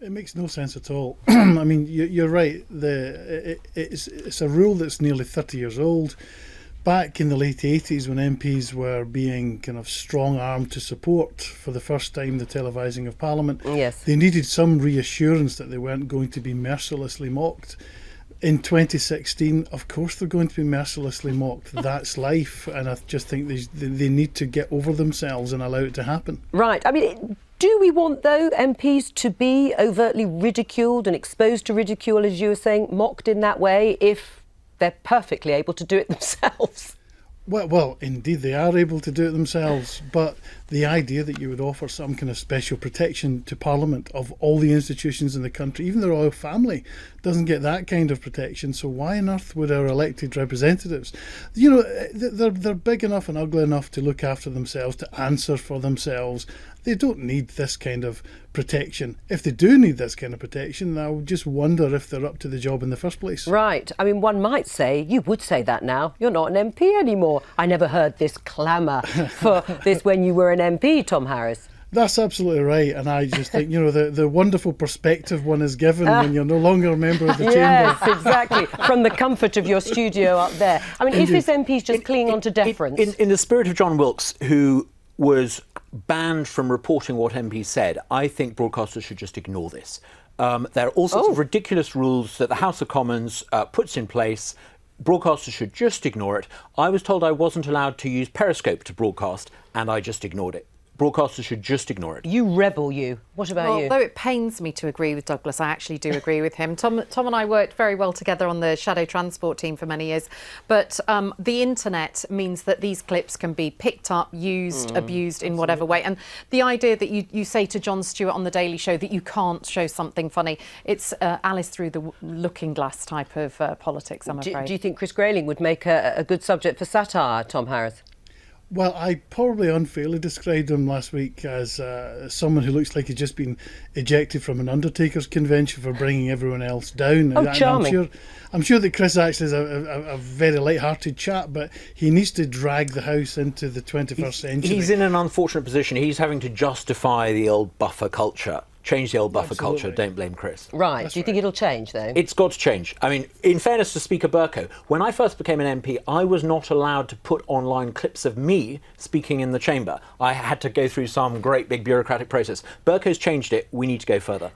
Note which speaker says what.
Speaker 1: It makes no sense at all. I mean, you're right. It's a rule that's nearly 30 years old. Back in the late 80s, when MPs were being kind of strong-armed to support for the first time the televising of Parliament,
Speaker 2: Yes.
Speaker 1: they needed some reassurance that they weren't going to be mercilessly mocked. In 2016, of course they're going to be mercilessly mocked. That's life, and I just think they need to get over themselves and allow it to happen.
Speaker 2: Right. I mean, do we want, though, MPs to be overtly ridiculed and exposed to ridicule, as you were saying, mocked in that way, if they're perfectly able to do it themselves?
Speaker 1: Well, indeed, they are able to do it themselves, but the idea that you would offer some kind of special protection to Parliament of all the institutions in the country, even the royal family, doesn't get that kind of protection. So why on earth would our elected representatives, they're big enough and ugly enough to look after themselves, to answer for themselves. They don't need this kind of protection. If they do need this kind of protection, I would just wonder if they're up to the job in the first place.
Speaker 2: Right. I mean, one might say, you would say that now, you're not an MP anymore. I never heard this clamour for this when you were an MP, Tom Harris.
Speaker 1: That's absolutely right, and I just think, the wonderful perspective one is given when you're no longer a member of the chamber.
Speaker 2: Yes, exactly, from the comfort of your studio up there. I mean,
Speaker 1: Indeed.
Speaker 2: if this MP's just clinging on to deference...
Speaker 3: In the spirit of John Wilkes, who was banned from reporting what MPs said, I think broadcasters should just ignore this. There are all sorts of ridiculous rules that the House of Commons puts in place. Broadcasters should just ignore it. I was told I wasn't allowed to use Periscope to broadcast, and I just ignored it. Broadcasters should just ignore it.
Speaker 2: You rebel, you. What about you?
Speaker 4: Although it pains me to agree with Douglas, I actually do agree with him. Tom and I worked very well together on the shadow transport team for many years, but the internet means that these clips can be picked up, used, abused in whatever way. And the idea that you say to Jon Stewart on The Daily Show that you can't show something funny, it's Alice through the looking glass type of politics, I'm afraid.
Speaker 2: Do you think Chris Grayling would make a good subject for satire, Tom Harris?
Speaker 1: Well, I probably unfairly described him last week as someone who looks like he's just been ejected from an Undertaker's convention for bringing everyone else down.
Speaker 2: Oh, charming.
Speaker 1: I'm sure that Chris actually is a very light-hearted chap, but he needs to drag the House into the 21st century.
Speaker 3: He's in an unfortunate position. He's having to justify the old buffer culture. Change the old buffer culture, don't blame Chris.
Speaker 2: Right. Do you think it'll change, though?
Speaker 3: It's got to change. I mean, in fairness to Speaker Bercow, when I first became an MP, I was not allowed to put online clips of me speaking in the chamber. I had to go through some great big bureaucratic process. Bercow's changed it. We need to go further.